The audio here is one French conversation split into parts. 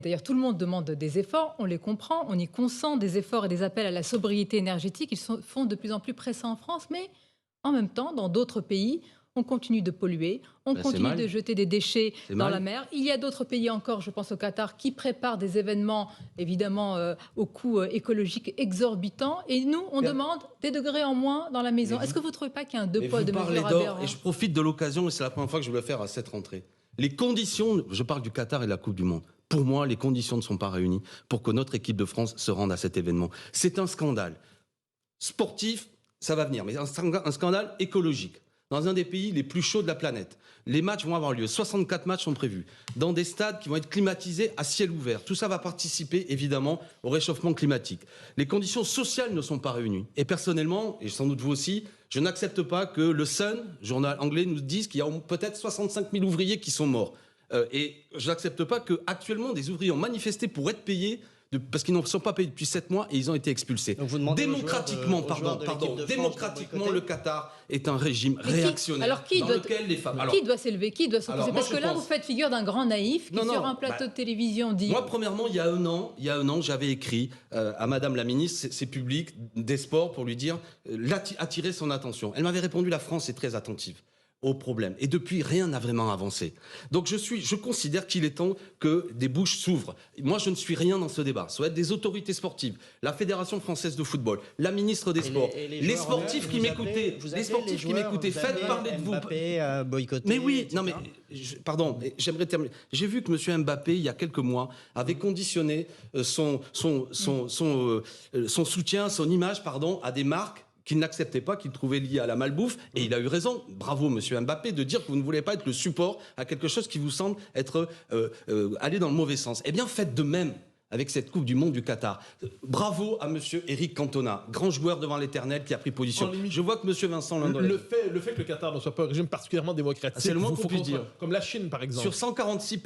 D'ailleurs, tout le monde demande des efforts, on les comprend, on y consent des efforts et des appels à la sobriété énergétique. Ils font de plus en plus pressants en France, mais en même temps, dans d'autres pays, on continue de polluer, on continue de jeter des déchets dans la mer. Il y a d'autres pays encore, je pense au Qatar, qui préparent des événements, évidemment, au coût écologique exorbitant. Et nous, on demande des degrés en moins dans la maison. Est-ce que vous ne trouvez pas qu'il y a un deux poids, deux mesures aberrant ? Et je profite de l'occasion, et c'est la première fois que je veux le faire à cette rentrée. Les conditions, je parle du Qatar et de la Coupe du Monde. Pour moi, les conditions ne sont pas réunies pour que notre équipe de France se rende à cet événement. C'est un scandale. Sportif, ça va venir, mais un scandale écologique. Dans un des pays les plus chauds de la planète. Les matchs vont avoir lieu. 64 matchs sont prévus. Dans des stades qui vont être climatisés à ciel ouvert. Tout ça va participer, évidemment, au réchauffement climatique. Les conditions sociales ne sont pas réunies. Et personnellement, et sans doute vous aussi, je n'accepte pas que le Sun, journal anglais, nous dise qu'il y a peut-être 65 000 ouvriers qui sont morts. Et je n'accepte pas qu'actuellement, des ouvriers ont manifesté pour être payés parce qu'ils ne sont pas payés depuis 7 mois et ils ont été expulsés. Démocratiquement, démocratiquement, le Qatar est un régime réactionnaire dans lequel les femmes... Qui doit s'élever ? Qui doit s'opposer ? Parce que là, vous faites figure d'un grand naïf qui, sur un plateau de télévision, dit... Moi, premièrement, il y a un an, j'avais écrit à Madame la Ministre, c'est public, des Sports, pour lui dire, attirer son attention. Elle m'avait répondu, la France est très attentive au problème. Et depuis, rien n'a vraiment avancé. Donc je considère qu'il est temps que des bouches s'ouvrent. Moi, je ne suis rien dans ce débat. Ça doit être des autorités sportives, la Fédération française de football, la ministre des Sports, les sportifs qui m'écoutaient, faites parler de vous. Mbappé boycotté. Mais oui, non mais, pardon, j'aimerais terminer. J'ai vu que M. Mbappé, il y a quelques mois, avait conditionné son soutien, son image, à des marques qu'il n'acceptait pas, qu'il trouvait lié à la malbouffe. Et il a eu raison, bravo Monsieur Mbappé, de dire que vous ne voulez pas être le support à quelque chose qui vous semble être aller dans le mauvais sens. Eh bien, faites de même avec cette Coupe du Monde du Qatar. Bravo à Monsieur Eric Cantona, grand joueur devant l'éternel qui a pris position. Je vois que Monsieur Vincent Lindon... Le fait que le Qatar ne soit pas un régime particulièrement démocratique, c'est le moins qu'on puisse dire. Comme la Chine, par exemple. Sur 146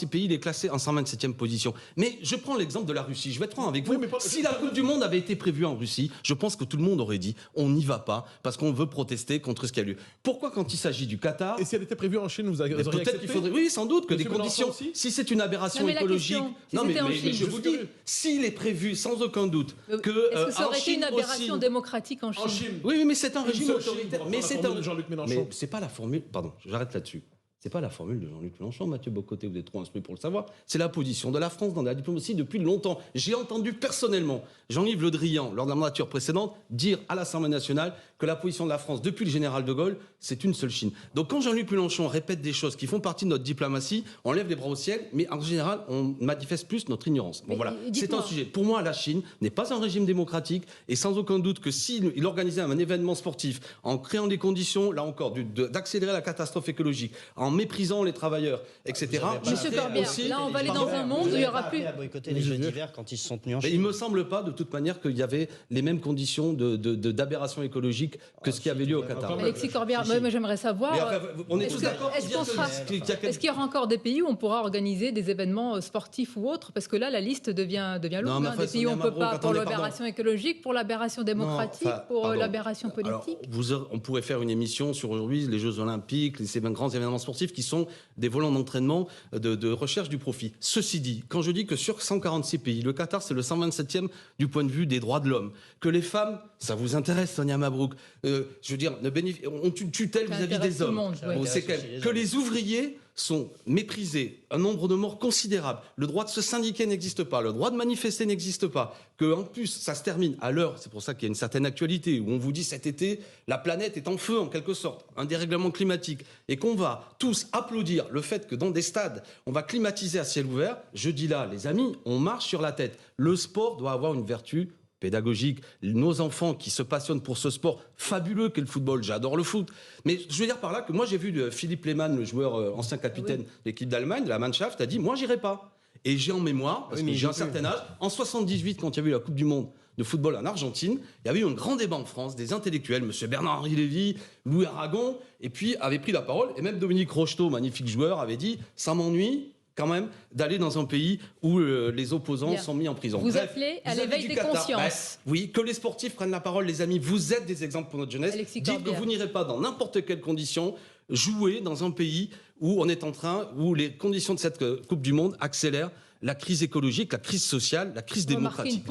pays, il est classé en 127e position. Mais je prends l'exemple de la Russie. Je vais être franc avec vous. Oui, si la Coupe du Monde avait été prévue en Russie, je pense que tout le monde aurait dit on n'y va pas parce qu'on veut protester contre ce qui a lieu. Pourquoi quand il s'agit du Qatar... Et si elle était prévue en Chine, vous auriez accepté ? Peut-être qu'il faudrait... Oui, sans doute que des conditions... Si c'est une aberration écologique... Mais je vous dis, s'il est prévu sans aucun doute que est-ce que ça aurait été une aberration démocratique en Chine ? Oui, mais c'est un régime autoritaire. Mais c'est un Jean-Luc Mélenchon. Mais c'est pas la formule. Pardon, j'arrête là-dessus. C'est pas la formule de Jean-Luc Mélenchon, Mathieu Bocoté, vous êtes trop instruit pour le savoir. C'est la position de la France dans la diplomatie depuis longtemps. J'ai entendu personnellement Jean-Yves Le Drian, lors de la mandature précédente, dire à l'Assemblée nationale que la position de la France depuis le général de Gaulle, c'est une seule Chine. Donc quand Jean-Luc Mélenchon répète des choses qui font partie de notre diplomatie, on lève les bras au ciel, mais en général, on manifeste plus notre ignorance. Bon voilà, c'est un sujet. Pour moi, la Chine n'est pas un régime démocratique et sans aucun doute que s'il organisait un événement sportif en créant des conditions, là encore, d'accélérer la catastrophe écologique, en méprisant les travailleurs, etc. Monsieur Corbière, là on va aller dans un monde où il n'y aura plus... boycotter les Jeux d'hiver quand ils se sont tenus en Chine. Il ne me semble pas, de toute manière, qu'il y avait les mêmes conditions d'aberration écologique que ce qui avait lieu au Qatar. Alexis Corbière, moi j'aimerais savoir, est-ce qu'il y aura encore des pays où on pourra organiser des événements sportifs ou autres ? Parce que là, la liste devient longue. Des pays où on ne peut pas, pour l'aberration écologique, pour l'aberration démocratique, pour l'aberration politique. On pourrait faire une émission sur aujourd'hui les Jeux Olympiques, ces grands événements sportifs qui sont des volants d'entraînement de recherche du profit. Ceci dit, quand je dis que sur 146 pays, le Qatar c'est le 127e du point de vue des droits de l'homme, que les femmes, ça vous intéresse Sonia Mabrouk, je veux dire, ont une tutelle vis-à-vis des hommes. C'est quand même que les ouvriers sont méprisés, un nombre de morts considérable, le droit de se syndiquer n'existe pas, le droit de manifester n'existe pas, que en plus ça se termine à l'heure, c'est pour ça qu'il y a une certaine actualité, où on vous dit cet été, la planète est en feu en quelque sorte, un dérèglement climatique, et qu'on va tous applaudir le fait que dans des stades, on va climatiser à ciel ouvert, je dis là, les amis, on marche sur la tête. Le sport doit avoir une vertu pédagogique. Nos enfants qui se passionnent pour ce sport fabuleux qu'est le football, j'adore le foot. Mais je veux dire par là que moi j'ai vu Philippe Lehmann, le joueur ancien capitaine de l'équipe d'Allemagne, de la Mannschaft, a dit moi j'irai pas. Et j'ai en mémoire, parce que j'ai un certain âge, en 78 quand il y avait eu la Coupe du Monde de football en Argentine, il y avait eu un grand débat en France, des intellectuels, M. Bernard-Henri Lévy, Louis Aragon, et puis avait pris la parole, et même Dominique Rocheteau, magnifique joueur, avait dit « ça m'ennuie ». Quand même, d'aller dans un pays où les opposants sont mis en prison. Vous appelez à l'éveil des consciences. Oui, que les sportifs prennent la parole, les amis. Vous êtes des exemples pour notre jeunesse. Dites que vous n'irez pas dans n'importe quelle condition jouer dans un pays où on est en train, où les conditions de cette Coupe du Monde accélèrent la crise écologique, la crise sociale, la crise Remarquez démocratique.